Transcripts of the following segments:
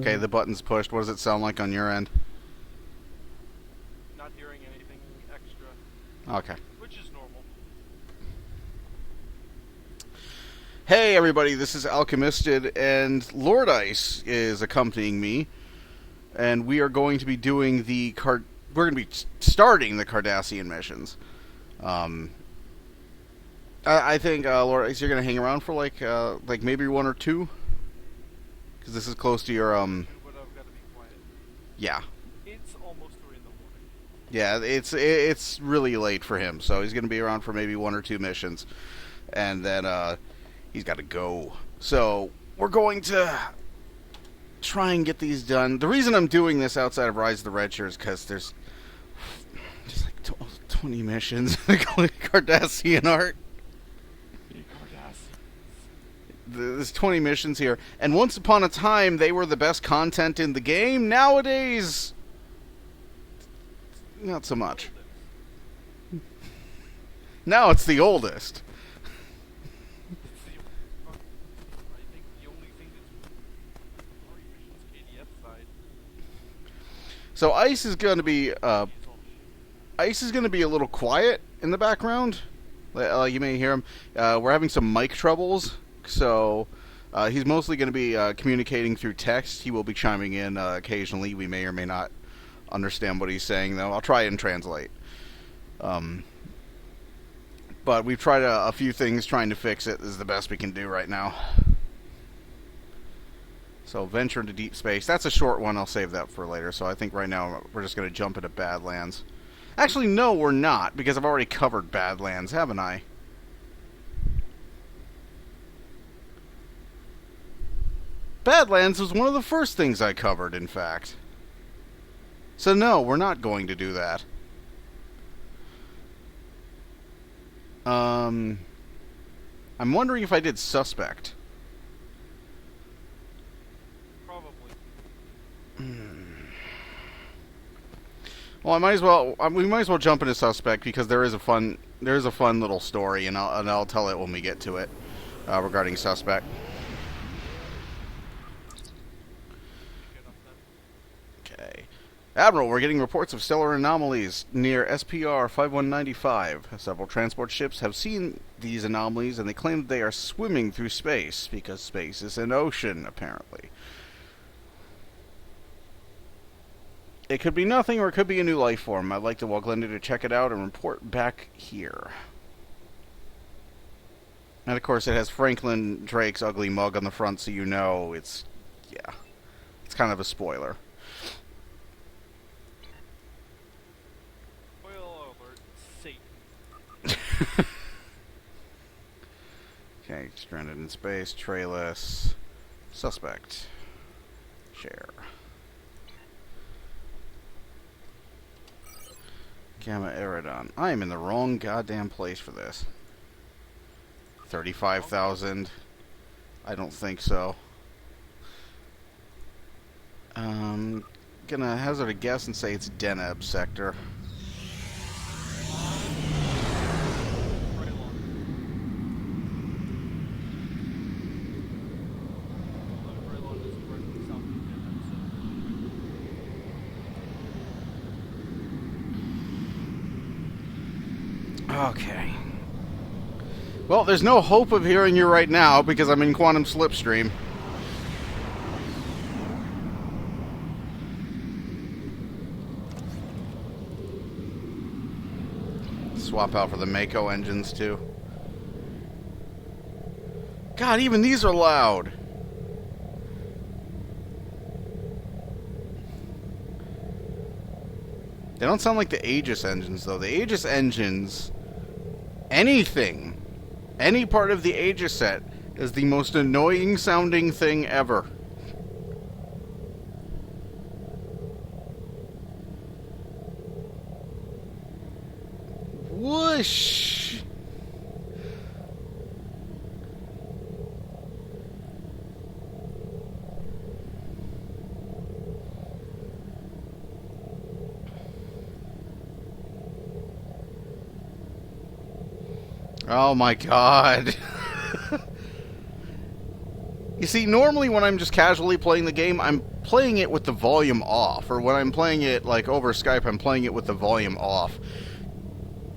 Okay, the button's pushed. What does it sound like on your end? Not hearing anything extra, Okay. which is normal. Hey everybody, this is Alchemisted, and LordIce is accompanying me, and we are going to be doing we're going to be starting the Cardassian missions. I think LordIce, you're going to hang around for like maybe one or two, because this is close to your But I've got to be quiet. yeah. It's almost 3 in the morning. Yeah, it's really late for him, so he's going to be around for maybe one or two missions, and then he's got to go. So we're going to try and get these done. The reason I'm doing this outside of Rise of the Red Shirt is because there's just like 20 missions in Cardassian art. There's 20 missions here, and once upon a time they were the best content in the game. Nowadays, not so much. Now it's the oldest. I think the only thing that's story missions KDF side. So Ice is going to be a little quiet in the background. You may hear him. We're having some mic troubles, so he's mostly going to be communicating through text. He will be chiming in occasionally. We may or may not understand what he's saying, though. I'll try and translate. But we've tried a few things trying to fix it. This is the best we can do right now. So, venture into deep space. That's a short one. I'll save that for later. So I think right now we're just going to jump into Badlands. Actually, no, we're not, because I've already covered Badlands, haven't I? Badlands was one of the first things I covered, in fact. So no, we're not going to do that. I'm wondering if I did Suspect. Probably. Well, we might as well jump into Suspect, because there is a fun little story, and I'll tell it when we get to it regarding Suspect. Okay, Admiral, we're getting reports of stellar anomalies near SPR 5195. Several transport ships have seen these anomalies, and they claim that they are swimming through space, because space is an ocean, apparently. It could be nothing, or it could be a new life form. I'd like to walk Glenda to check it out and report back here. And of course, it has Franklin Drake's ugly mug on the front, so you know it's kind of a spoiler. Spoiler alert, Satan. Okay, stranded in space, trayless, Suspect, share. Gamma Eridon. I am in the wrong goddamn place for this. 35,000. I don't think so. Gonna hazard a guess and say it's Deneb sector. Right along. Right along is directly south of the Okay. Well, there's no hope of hearing you right now because I'm in quantum slipstream. Swap out for the Mako engines too. God, even these are loud. They don't sound like the Aegis engines, though. The Aegis engines, any part of the Aegis set is the most annoying sounding thing ever. Whoosh! Oh my god. You see, normally when I'm just casually playing the game, I'm playing it with the volume off. Or when I'm playing it, like, over Skype, I'm playing it with the volume off.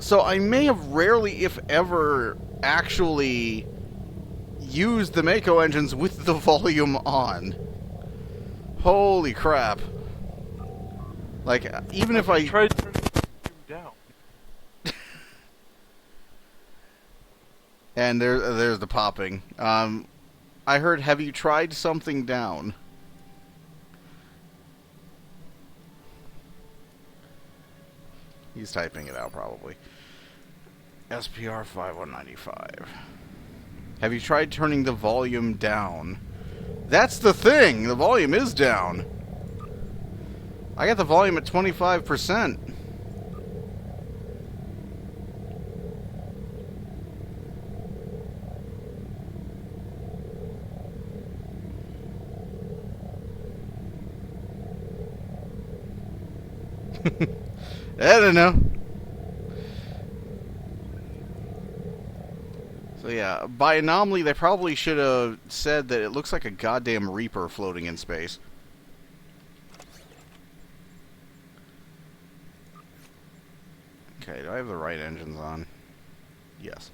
So I may have rarely, if ever, actually used the Mako engines with the volume on. Holy crap. Like, even if I tried turning the volume down. And there's the popping. I heard, have you tried something down? He's typing it out, probably. SPR 5195. Have you tried turning the volume down? That's the thing! The volume is down. I got the volume at 25%. I don't know. So yeah, by anomaly, they probably should have said that it looks like a goddamn Reaper floating in space. Okay, do I have the right engines on? Yes.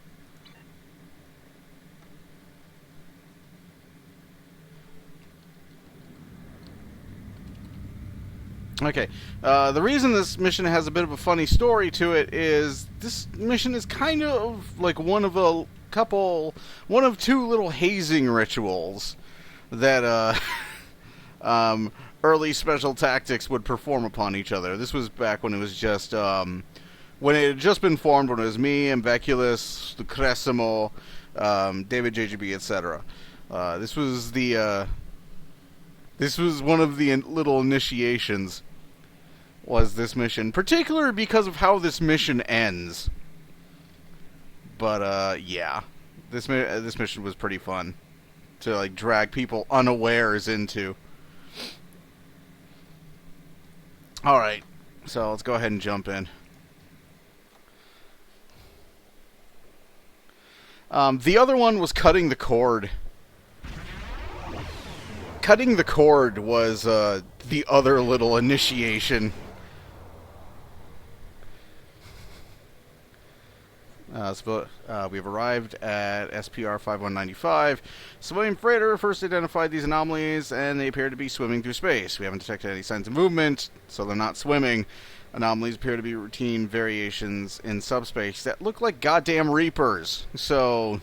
Okay, the reason this mission has a bit of a funny story to it is this mission is kind of like one of two little hazing rituals that early special tactics would perform upon each other. This was back when it was just when it had just been formed, when it was me, Ambeculus, the Cresimo, David JGB, etc. This was one of the little initiations. Was this mission, particularly because of how this mission ends. But yeah, this mission was pretty fun to like drag people unawares into. All right, so let's go ahead and jump in. The other one was cutting the cord. Cutting the cord was the other little initiation. We've arrived at SPR 5195. Civilian freighter first identified these anomalies, and they appear to be swimming through space. We haven't detected any signs of movement, so they're not swimming. Anomalies appear to be routine variations in subspace that look like goddamn Reapers. So,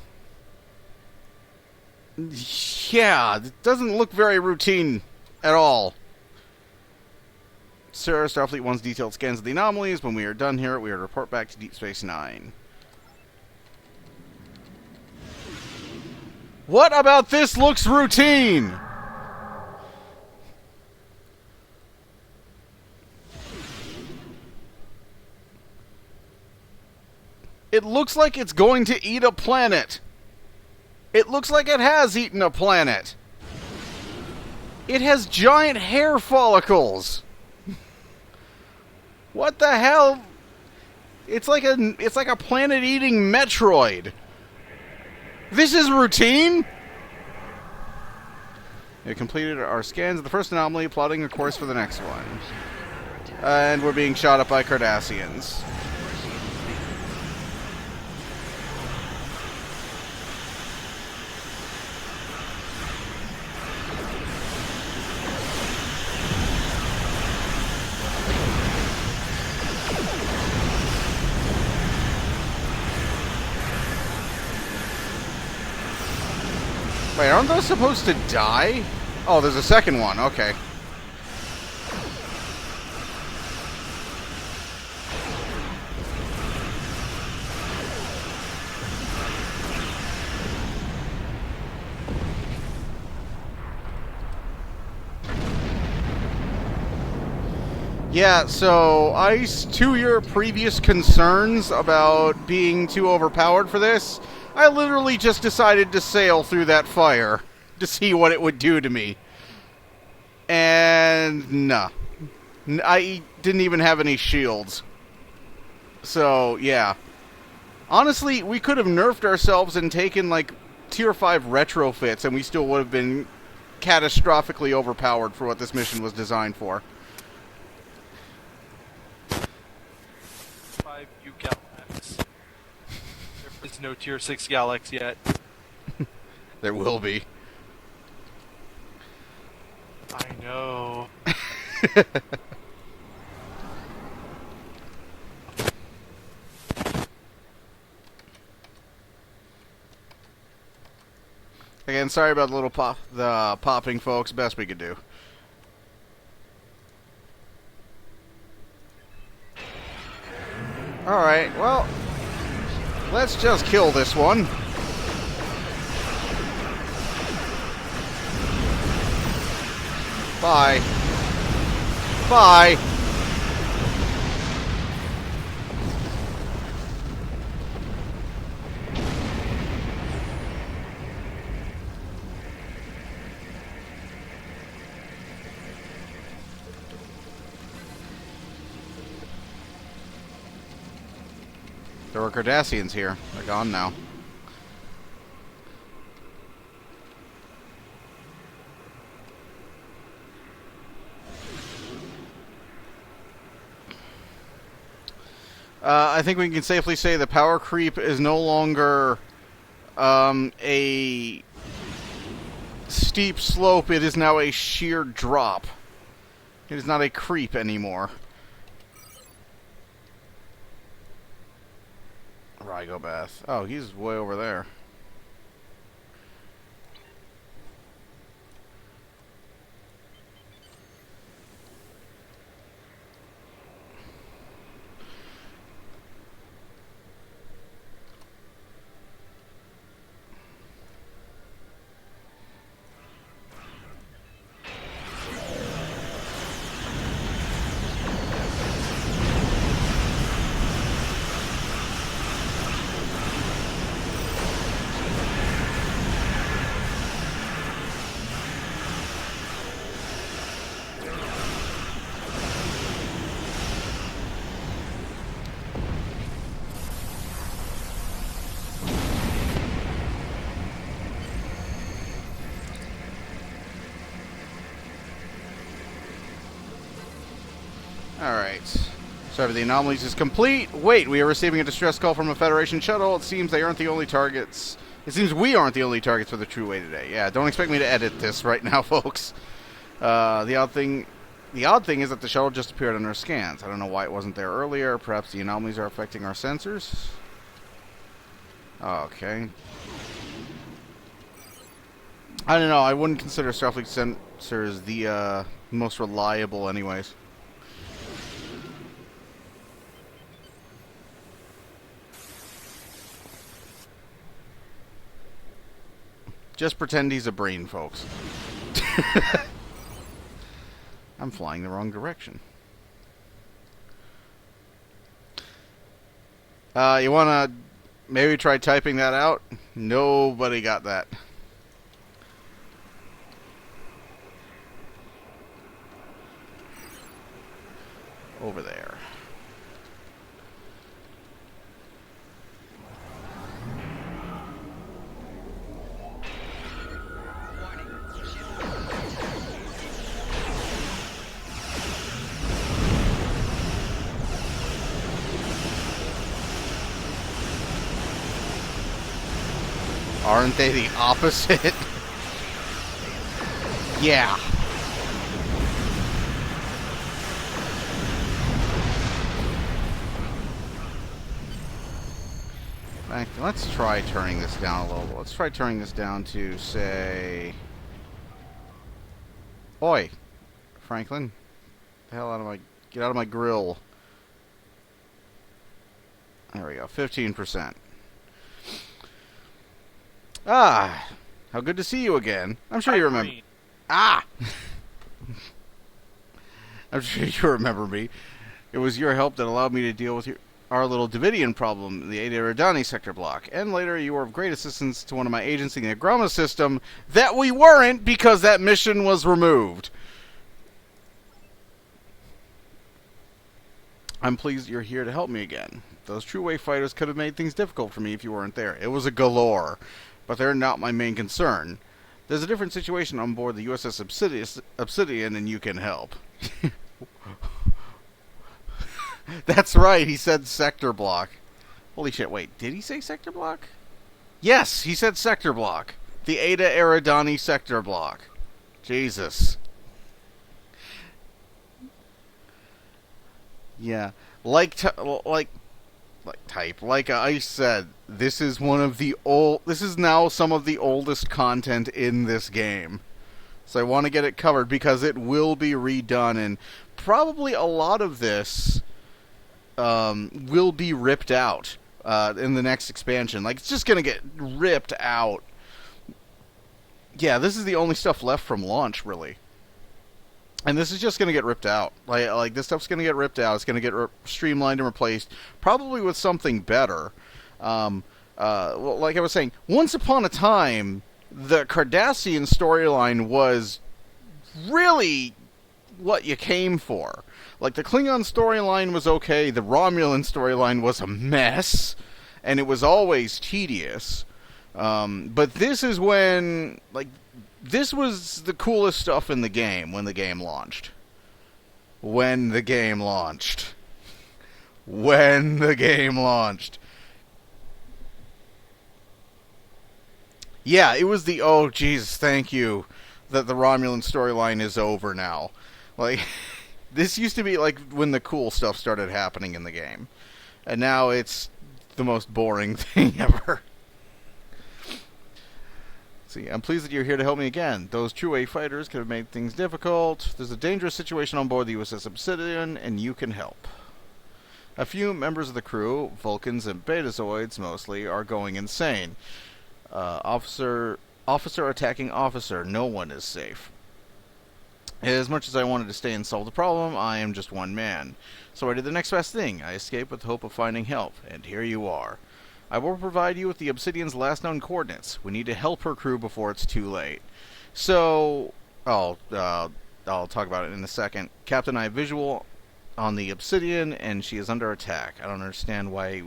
yeah, it doesn't look very routine at all. Sir, Starfleet 1's detailed scans of the anomalies. When we are done here, we are to report back to Deep Space Nine. What about this looks routine? It looks like it's going to eat a planet. It looks like it has eaten a planet. It has giant hair follicles. What the hell? It's like a planet-eating Metroid. This is routine? We completed our scans of the first anomaly, plotting a course for the next one. And we're being shot up by Cardassians. Wait, aren't those supposed to die? Oh, there's a second one. Okay. Yeah, so ICE, to your previous concerns about being too overpowered for this, I literally just decided to sail through that fire to see what it would do to me. And nah. I didn't even have any shields. So, yeah. Honestly, we could have nerfed ourselves and taken, like, tier 5 retrofits, and we still would have been catastrophically overpowered for what this mission was designed for. 5 U Galax. There is no tier 6 Galax yet. There will be. I know. Again, sorry about the little popping, folks. Best we could do. Alright, well, let's just kill this one. Bye. Bye. There were Cardassians here. They're gone now. I think we can safely say the power creep is no longer a steep slope. It is now a sheer drop. It is not a creep anymore. Rygobath. Oh, he's way over there. Alright. Sorry, the anomalies is complete. Wait, we are receiving a distress call from a Federation shuttle. It seems they aren't the only targets. It seems we aren't the only targets for the True Way today. Yeah, don't expect me to edit this right now, folks. The odd thing is that the shuttle just appeared on our scans. I don't know why it wasn't there earlier. Perhaps the anomalies are affecting our sensors. Okay. I don't know. I wouldn't consider Starfleet sensors the most reliable anyways. Just pretend he's a brain, folks. I'm flying the wrong direction. You wanna maybe try typing that out? Nobody got that. Over there. Aren't they the opposite? Yeah. Let's try turning this down a little. Let's try turning this down to, say... Oi! Franklin. The hell out of my... Get out of my grill. There we go. 15%. Ah! How good to see you again. I'm sure you remember... Ah! I'm sure you remember me. It was your help that allowed me to deal with our little Davidian problem in the Ada Radani sector block. And later, you were of great assistance to one of my agents in the Agrama system that we weren't because that mission was removed. I'm pleased you're here to help me again. Those True Way fighters could have made things difficult for me if you weren't there. It was a galore. but they're not my main concern. There's a different situation on board the USS Obsidian, and you can help. That's right, he said sector block. Holy shit, wait, did he say sector block? Yes, he said sector block. The Ada Eridani sector block. Jesus. Yeah, like Ice said, this is now some of the oldest content in this game. So I want to get it covered because it will be redone, and probably a lot of this will be ripped out in the next expansion. Like, it's just going to get ripped out. Yeah, this is the only stuff left from launch, really. And this is just going to get ripped out. Like this stuff's going to get ripped out. It's going to get streamlined and replaced, probably with something better. Well, like I was saying, once upon a time, the Cardassian storyline was really what you came for. Like, the Klingon storyline was okay, the Romulan storyline was a mess, and it was always tedious. But this is when, like, this was the coolest stuff in the game when the game launched. When the game launched. Yeah, it was the, oh, Jesus, thank you, that the Romulan storyline is over now. Like, this used to be, like, when the cool stuff started happening in the game. And now it's the most boring thing ever. See, I'm pleased that you're here to help me again. Those true-A fighters could have made things difficult. There's a dangerous situation on board the USS Obsidian, and you can help. A few members of the crew, Vulcans and Betazoids mostly, are going insane. Officer attacking officer. No one is safe. As much as I wanted to stay and solve the problem, I am just one man. So I did the next best thing. I escaped with the hope of finding help, and here you are. I will provide you with the Obsidian's last known coordinates. We need to help her crew before it's too late. So, I'll talk about it in a second. Captain, I have visual on the Obsidian, and she is under attack. I don't understand why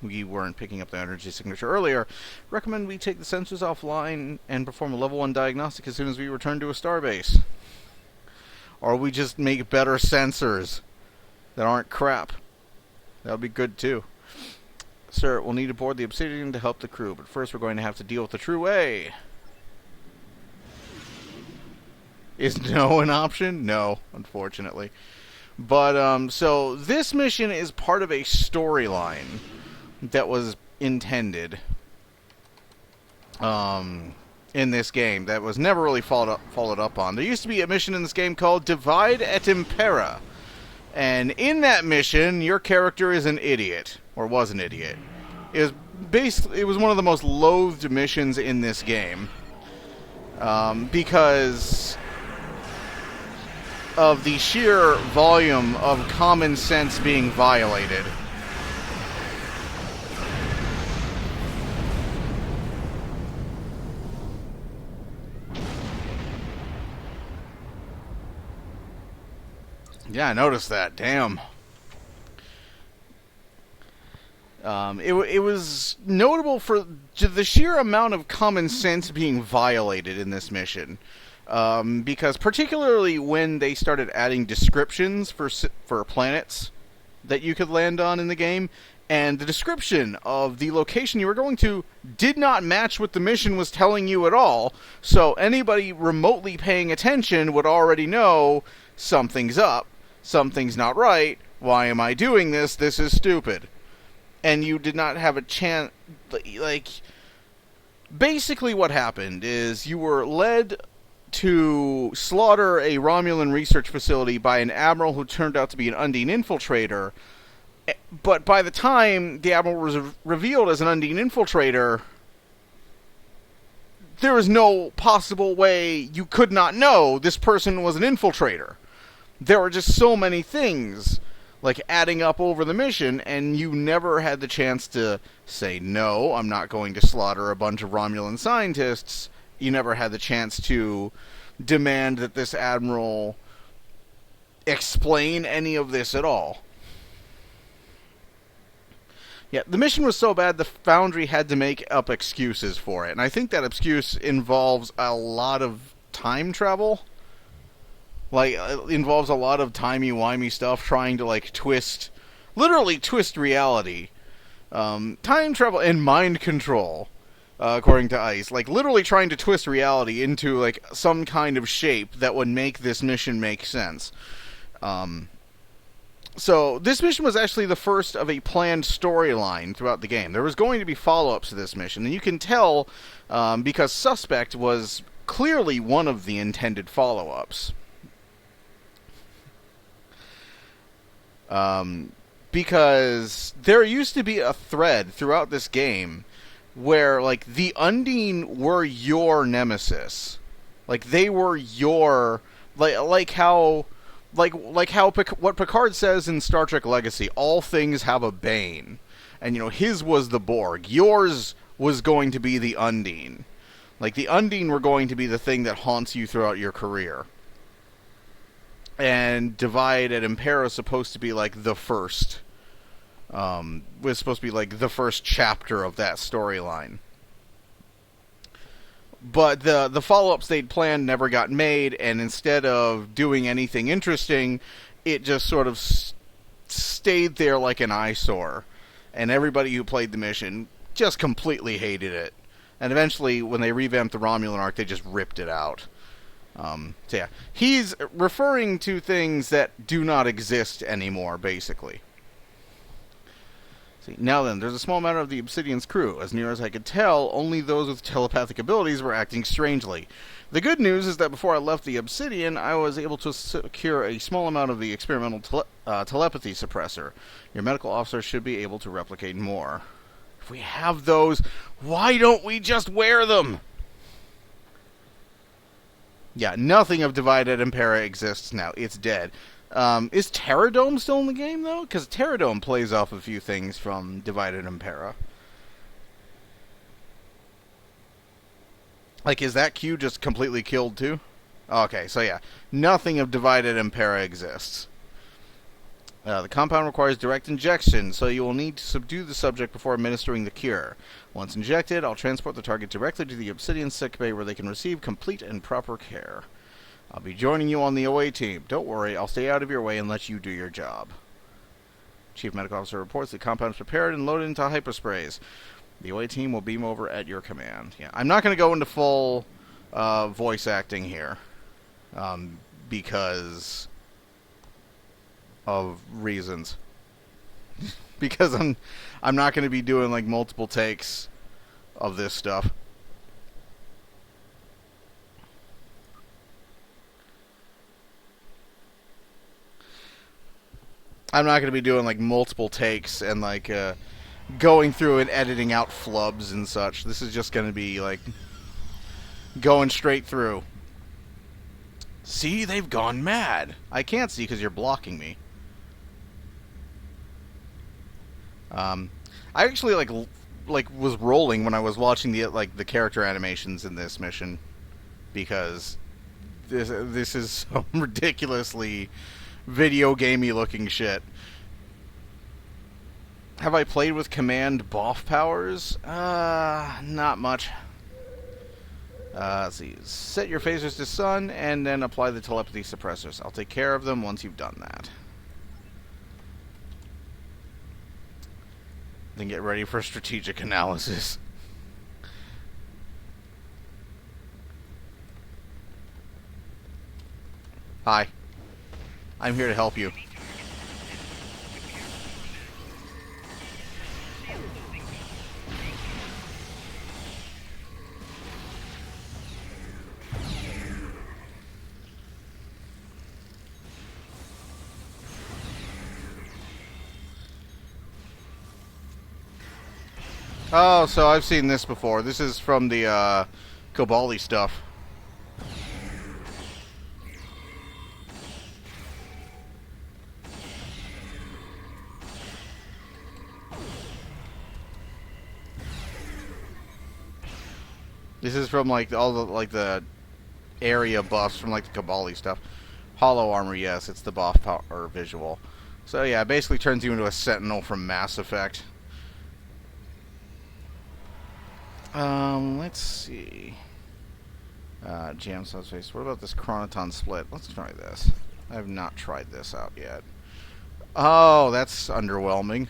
we weren't picking up the energy signature earlier. Recommend we take the sensors offline and perform a level 1 diagnostic as soon as we return to a starbase. Or we just make better sensors that aren't crap. That would be good too. Sir, we'll need to board the Obsidian to help the crew, but first we're going to have to deal with the true A. Is no an option? No, unfortunately. But, so this mission is part of a storyline that was intended in this game that was never really followed up on. There used to be a mission in this game called Divide et Impera. And in that mission, your character is an idiot. Or was an idiot. It was one of the most loathed missions in this game. Because of the sheer volume of common sense being violated. Yeah, I noticed that. Damn. It was notable for the sheer amount of common sense being violated in this mission. Because particularly when they started adding descriptions for planets that you could land on in the game, and the description of the location you were going to did not match what the mission was telling you at all, so anybody remotely paying attention would already know something's up, something's not right, why am I doing this, this is stupid. And you did not have a chance, like, basically what happened is you were led to slaughter a Romulan research facility by an admiral who turned out to be an Undine infiltrator, but by the time the admiral was revealed as an Undine infiltrator, there was no possible way you could not know this person was an infiltrator. There were just so many things, like, adding up over the mission, and you never had the chance to say, no, I'm not going to slaughter a bunch of Romulan scientists. You never had the chance to demand that this admiral explain any of this at all. Yeah, the mission was so bad the Foundry had to make up excuses for it, and I think that excuse involves a lot of time travel. Like, it involves a lot of timey-wimey stuff, trying to, like, literally twist reality. Time travel and mind control, according to ICE. Like, literally trying to twist reality into, like, some kind of shape that would make this mission make sense. So, this mission was actually the first of a planned storyline throughout the game. There was going to be follow-ups to this mission, and you can tell because Suspect was clearly one of the intended follow-ups. Because there used to be a thread throughout this game where, like, the Undine were your nemesis. Like, they were your... Like how what Picard says in Star Trek Legacy, all things have a bane. And, you know, his was the Borg. Yours was going to be the Undine. Like, the Undine were going to be the thing that haunts you throughout your career. And Divide at Impera is supposed to be, like, the first. Was supposed to be, like, the first chapter of that storyline. But the follow-ups they'd planned never got made, and instead of doing anything interesting, it just sort of stayed there like an eyesore. And everybody who played the mission just completely hated it. And eventually, when they revamped the Romulan arc, they just ripped it out. So yeah, he's referring to things that do not exist anymore, basically. See, now then, there's a small matter of the Obsidian's crew. As near as I could tell, only those with telepathic abilities were acting strangely. The good news is that before I left the Obsidian, I was able to secure a small amount of the experimental telepathy suppressor. Your medical officer should be able to replicate more. If we have those, why don't we just wear them? Yeah, nothing of Divide at Impera exists now. It's dead. Is Terradome still in the game, though? Because Terradome plays off a few things from Divide at Impera. Like, is that Q just completely killed, too? Okay, so yeah. Nothing of Divide at Impera exists. The compound requires direct injection, so you will need to subdue the subject before administering the cure. Once injected, I'll transport the target directly to the Obsidian sickbay where they can receive complete and proper care. I'll be joining you on the away team. Don't worry, I'll stay out of your way and let you do your job. Chief Medical Officer reports the compound is prepared and loaded into hypersprays. The away team will beam over at your command. Yeah, I'm not going to go into full voice acting here. Because of reasons. Because I'm not going to be doing, like, multiple takes of this stuff. I'm not going to be doing, like, multiple takes and, like, going through and editing out flubs and such. This is just going to be, like, going straight through. See, they've gone mad. I can't see because you're blocking me. I actually, like was rolling when I was watching the character animations in this mission. Because this is some ridiculously video gamey looking shit. Have I played with command BOF powers? Not much. Let's see. Set your phasers to sun and then apply the telepathy suppressors. I'll take care of them once you've done that. Then get ready for strategic analysis. Hi. I'm here to help you. Oh, so I've seen this before. This is from the Kobali stuff. This is from like all the area buffs from like the Kobali stuff. Hollow armor, yes, it's the buff power visual. So yeah, it basically turns you into a sentinel from Mass Effect. Let's see. Jam subspace. What about this chronoton split? Let's try this. I have not tried this out yet. Oh, that's underwhelming.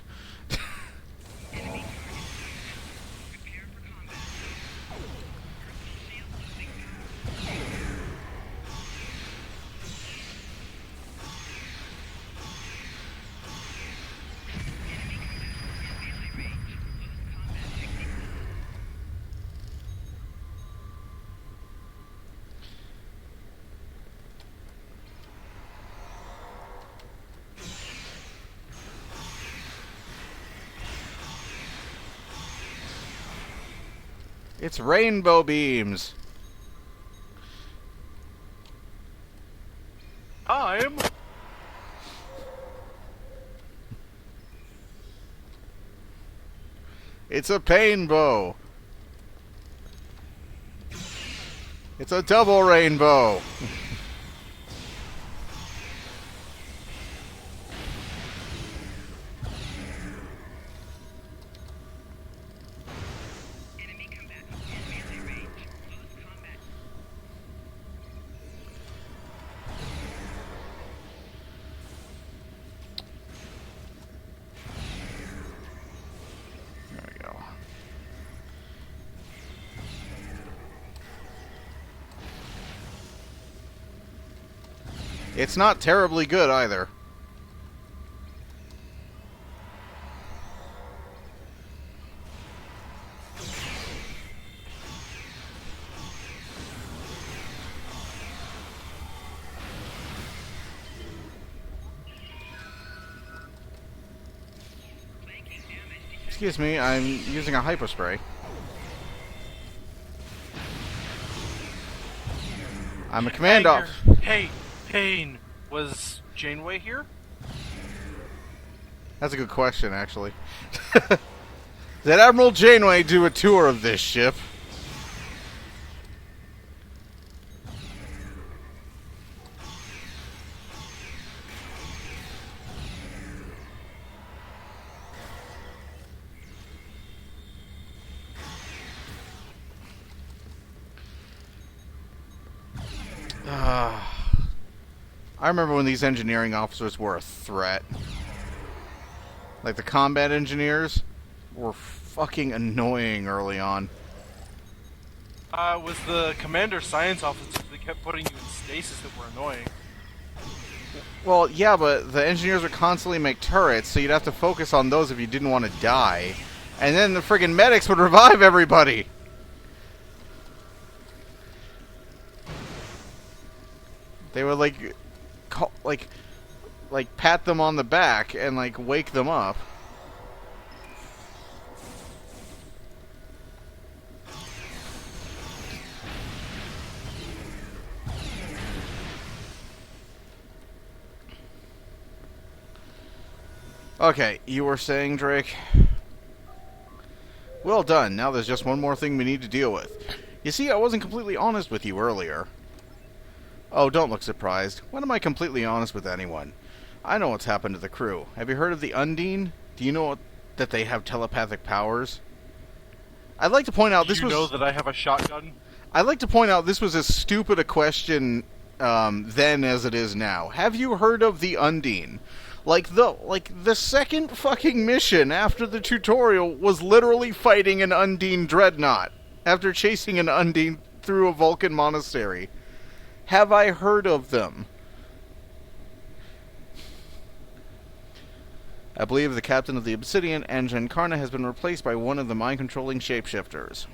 It's rainbow beams. Time. It's a painbow. It's a double rainbow. It's not terribly good either. Excuse me, I'm using a hypospray. I'm a command off. Hey, Pain, was Janeway here? That's a good question, actually. Did Admiral Janeway do a tour of this ship? I remember when these engineering officers were a threat. Like, the combat engineers were fucking annoying early on. It was the commander science officers that kept putting you in stasis that were annoying. Well, yeah, but the engineers would constantly make turrets, so you'd have to focus on those if you didn't want to die. And then the friggin' medics would revive everybody! They would, like pat them on the back and, like, wake them up. Okay, you were saying, Drake? Well done. Now there's just one more thing we need to deal with. You see, I wasn't completely honest with you earlier. Oh, don't look surprised. When am I completely honest with anyone? I know what's happened to the crew. Have you heard of the Undine? Do you know that they have telepathic powers? I'd like to point out this was... Do you know that I have a shotgun? I'd like to point out this was as stupid a question then as it is now. Have you heard of the Undine? Like the second fucking mission after the tutorial was literally fighting an Undine dreadnought after chasing an Undine through a Vulcan monastery. Have I heard of them? I believe the captain of the Obsidian, Anjan Karna, has been replaced by one of the mind-controlling shapeshifters.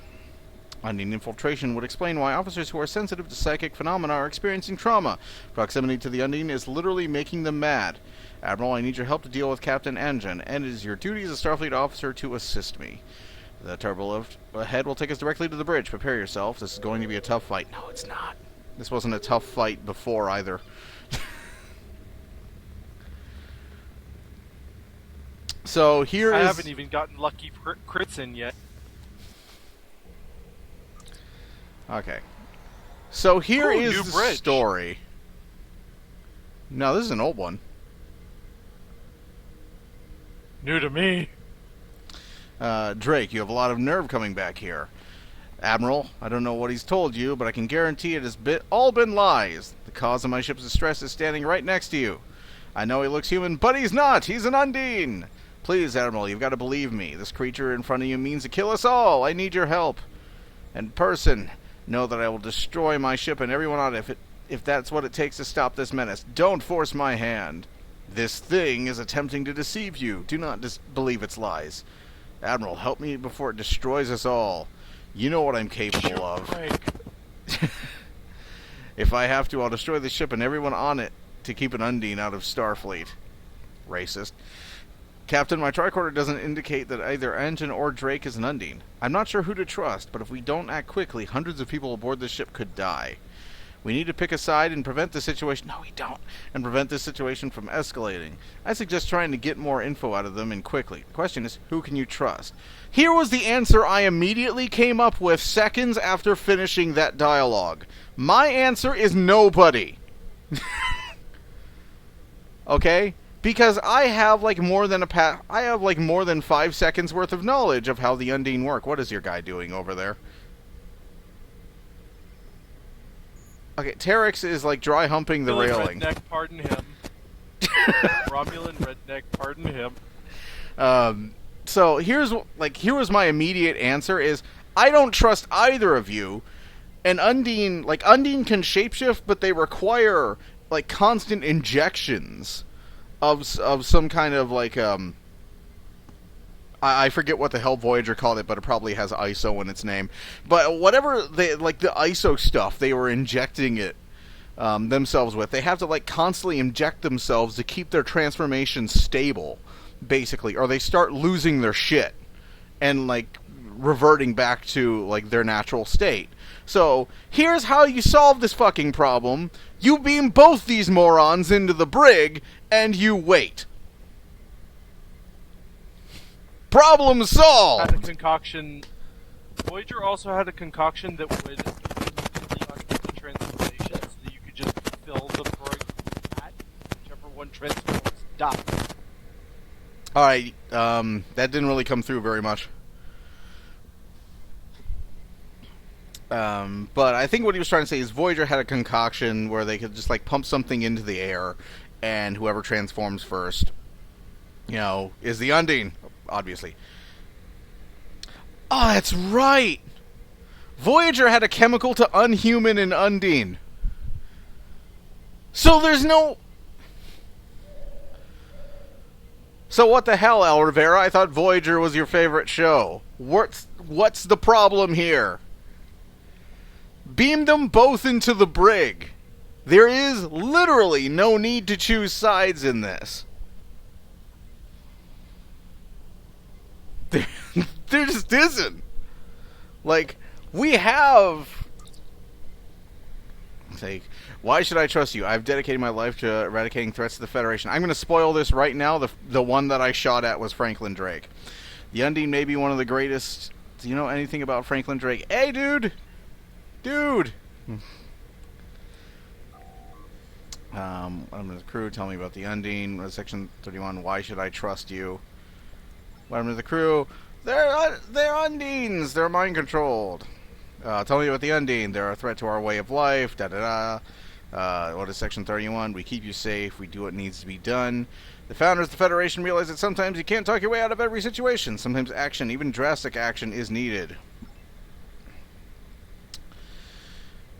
Undine infiltration would explain why officers who are sensitive to psychic phenomena are experiencing trauma. Proximity to the Undine is literally making them mad. Admiral, I need your help to deal with Captain Anjan, and it is your duty as a Starfleet officer to assist me. The turbolift ahead will take us directly to the bridge. Prepare yourself. This is going to be a tough fight. No, it's not. This wasn't a tough fight before, either. So, here I is... haven't even gotten lucky crits in yet. Okay. So, here Ooh, is new the bridge. story. No, this is an old one. New to me. Drake, you have a lot of nerve coming back here. Admiral, I don't know what he's told you, but I can guarantee it has all been lies. The cause of my ship's distress is standing right next to you. I know he looks human, but he's not. He's an Undine. Please, Admiral, you've got to believe me. This creature in front of you means to kill us all. I need your help. And person, know that I will destroy my ship and everyone on it if that's what it takes to stop this menace. Don't force my hand. This thing is attempting to deceive you. Do not believe its lies. Admiral, help me before it destroys us all. You know what I'm capable of. If I have to, I'll destroy the ship and everyone on it to keep an Undine out of Starfleet. Racist. Captain, my tricorder doesn't indicate that either Anton or Drake is an Undine. I'm not sure who to trust, but if we don't act quickly, hundreds of people aboard this ship could die. We need to pick a side and prevent the situation... No, we don't. And prevent this situation from escalating. I suggest trying to get more info out of them and quickly. The question is, who can you trust? Here was the answer I immediately came up with seconds after finishing that dialogue. My answer is nobody. Okay? Because I have like more than 5 seconds worth of knowledge of how the Undine work. What is your guy doing over there? Okay, Terex is like dry humping the railing. Redneck, pardon him. Romulan redneck, pardon him. So here was my immediate answer is I don't trust either of you. And Undine can shapeshift, but they require like constant injections of some kind of like I forget what the hell Voyager called it, but it probably has ISO in its name. But whatever they like the ISO stuff they were injecting it themselves with, they have to like constantly inject themselves to keep their transformation stable, basically, or they start losing their shit and like reverting back to like their natural state. So here's how you solve this fucking problem: you beam both these morons into the brig and you wait. Problem solved! Had a concoction. Voyager also had a concoction that would immediately undo the transformation so that you could just fill the brig at whichever one transforms die. Alright, that didn't really come through very much. But I think what he was trying to say is Voyager had a concoction where they could just like pump something into the air and whoever transforms first, you know, is the Undine. Obviously. Oh, that's right! Voyager had a chemical to unhuman and Undine. So there's no... So what the hell, El Rivera? I thought Voyager was your favorite show. What's the problem here? Beam them both into the brig. There is literally no need to choose sides in this. There just isn't. Like, we have... Like, why should I trust you? I've dedicated my life to eradicating threats to the Federation. I'm going to spoil this right now. The one that I shot at was Franklin Drake. The Undine may be one of the greatest... Do you know anything about Franklin Drake? Hey, dude! Dude! I'm the crew. Tell me about the Undine. Section 31. Why should I trust you? Welcome to the crew. They're Undines. They're mind controlled. Tell me about the Undine. They're a threat to our way of life. Da da da. What is Section 31? We keep you safe. We do what needs to be done. The founders of the Federation realize that sometimes you can't talk your way out of every situation. Sometimes action, even drastic action, is needed.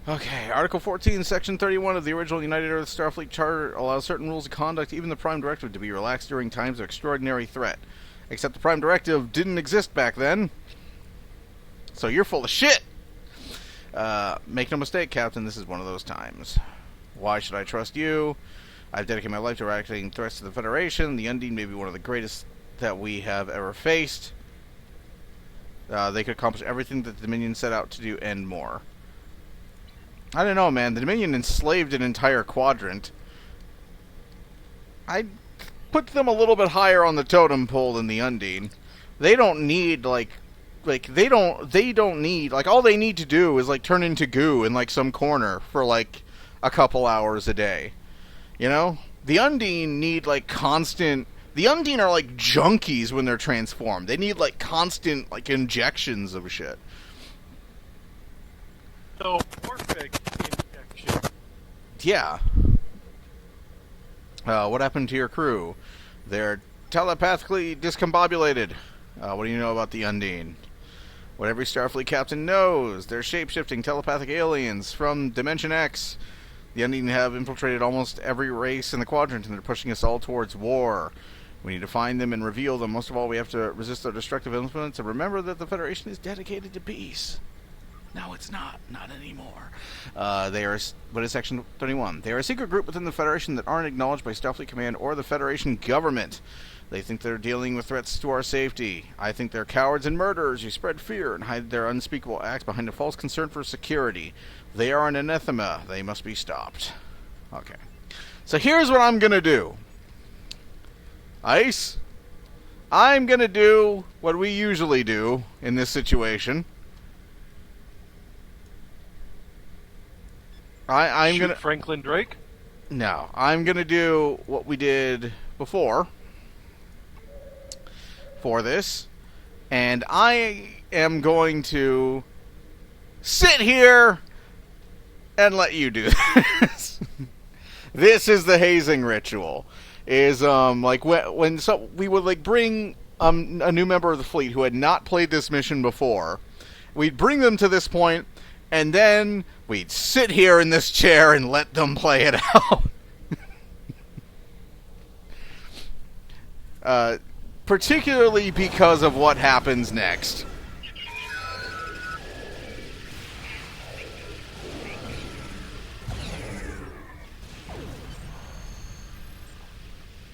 Okay, Article 14, Section 31 of the original United Earth Starfleet Charter allows certain rules of conduct, even the Prime Directive, to be relaxed during times of extraordinary threat. Except the Prime Directive didn't exist back then. So you're full of shit! Make no mistake, Captain, this is one of those times. Why should I trust you? I've dedicated my life to eradicating threats to the Federation. The Undine may be one of the greatest that we have ever faced. They could accomplish everything that the Dominion set out to do and more. I don't know, man. The Dominion enslaved an entire quadrant. I'd put them a little bit higher on the totem pole than the Undine. They don't need, they don't need, all they need to do is, turn into goo in, some corner for, a couple hours a day. You know? The Undine need, constant... The Undine are like junkies when they're transformed. They need, constant, injections of shit. Endomorphic injection. Yeah. What happened to your crew? They're telepathically discombobulated. What do you know about the Undine? What every Starfleet captain knows. They're shape-shifting telepathic aliens from Dimension X. The Undine have infiltrated almost every race in the quadrant, and they're pushing us all towards war. We need to find them and reveal them. Most of all, we have to resist their destructive influence and remember that the Federation is dedicated to peace. No, it's not. Not anymore. What is Section 31? They are a secret group within the Federation that aren't acknowledged by Starfleet Command or the Federation government. They think they're dealing with threats to our safety. I think they're cowards and murderers who spread fear and hide their unspeakable acts behind a false concern for security. They are an anathema. They must be stopped. Okay. So here's what I'm going to do. Ice, I'm going to do what we usually do in this situation. I'm Shoot going to... Franklin Drake? No, I'm going to do what we did before for this, and I am going to sit here and let you do this. This is the hazing ritual. Is like when we would like bring a new member of the fleet who had not played this mission before. We'd bring them to this point, and then we'd sit here in this chair and let them play it out. Particularly because of what happens next.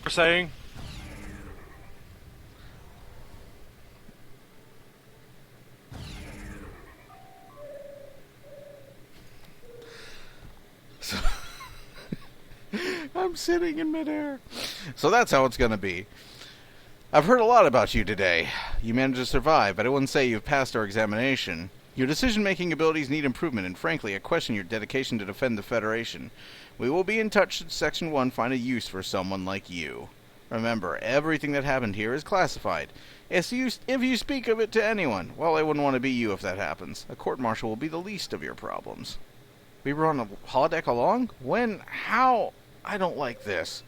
We're saying? So I'm sitting in midair. So that's how it's going to be. I've heard a lot about you today. You managed to survive, but I wouldn't say you've passed our examination. Your decision-making abilities need improvement, and frankly, I question your dedication to defend the Federation. We will be in touch should Section 1 find a use for someone like you. Remember, everything that happened here is classified. If you speak of it to anyone, well, I wouldn't want to be you if that happens. A court-martial will be the least of your problems. We were on a holodeck along? When? How? I don't like this.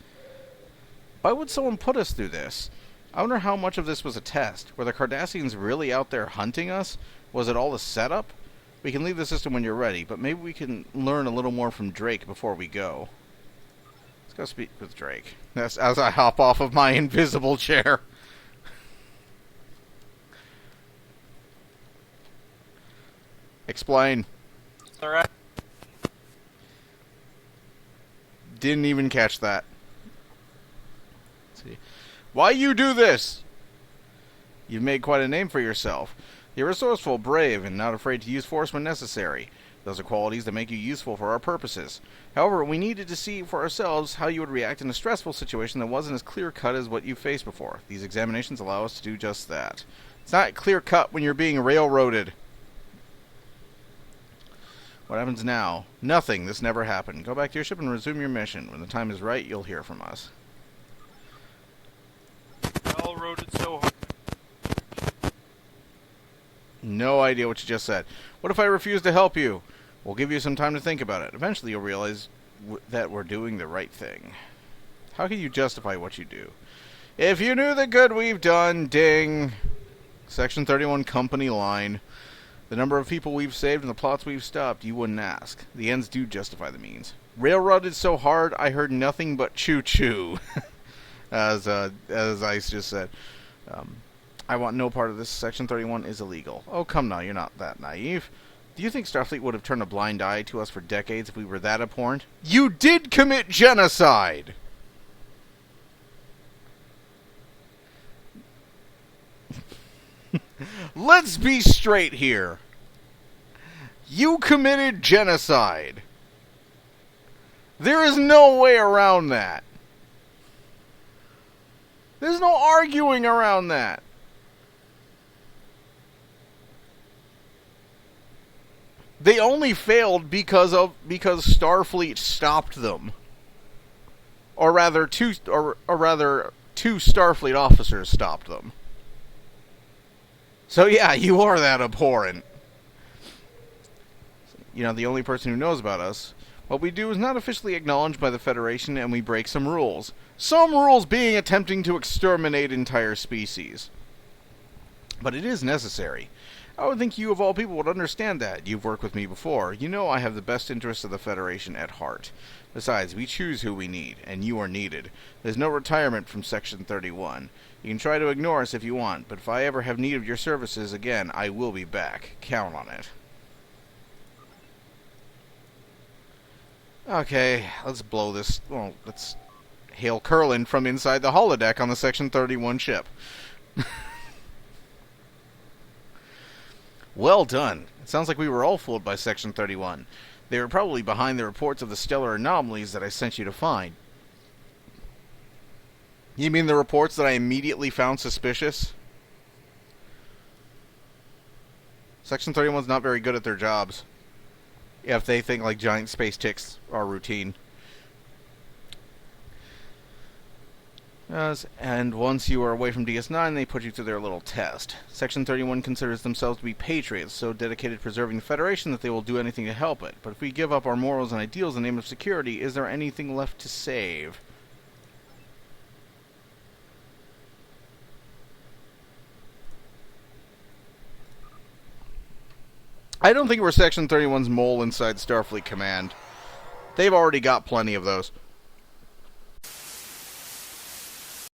Why would someone put us through this? I wonder how much of this was a test. Were the Cardassians really out there hunting us? Was it all a setup? We can leave the system when you're ready, but maybe we can learn a little more from Drake before we go. Let's go speak with Drake. As I hop off of my invisible chair. Explain. Alright. Didn't even catch that. Let's see. Why you do this? You've made quite a name for yourself. You're resourceful, brave, and not afraid to use force when necessary. Those are qualities that make you useful for our purposes. However, we needed to see for ourselves how you would react in a stressful situation that wasn't as clear-cut as what you've faced before. These examinations allow us to do just that. It's not clear-cut when you're being railroaded. What happens now? Nothing. This never happened. Go back to your ship and resume your mission. When the time is right, you'll hear from us. Railroaded so hard. No idea what you just said. What if I refuse to help you? We'll give you some time to think about it. Eventually you'll realize that we're doing the right thing. How can you justify what you do? If you knew the good we've done, ding. Section 31 company line. The number of people we've saved and the plots we've stopped, you wouldn't ask. The ends do justify the means. Railroaded so hard, I heard nothing but choo-choo. as Ice just said. I want no part of this. Section 31 is illegal. Oh, come now, you're not that naive. Do you think Starfleet would have turned a blind eye to us for decades if we were that abhorrent? You did commit genocide! Let's be straight here. You committed genocide. There is no way around that. There's no arguing around that. They only failed because Starfleet stopped them. Or rather two Starfleet officers stopped them. So yeah, you are that abhorrent. You're not the only person who knows about us. What we do is not officially acknowledged by the Federation, and we break some rules. Some rules being attempting to exterminate entire species. But it is necessary. I would think you of all people would understand that. You've worked with me before. You know I have the best interests of the Federation at heart. Besides, we choose who we need, and you are needed. There's no retirement from Section 31. You can try to ignore us if you want, but if I ever have need of your services again, I will be back. Count on it. Okay, let's blow this. Well, let's hail Curlin from inside the holodeck on the Section 31 ship. Well done. It sounds like we were all fooled by Section 31. They were probably behind the reports of the stellar anomalies that I sent you to find. You mean the reports that I immediately found suspicious? Section 31's not very good at their jobs. If they think like giant space ticks are routine. And once you are away from DS9, they put you through their little test. Section 31 considers themselves to be patriots, so dedicated to preserving the Federation that they will do anything to help it. But if we give up our morals and ideals in the name of security, is there anything left to save? I don't think we're Section 31's mole inside Starfleet Command. They've already got plenty of those.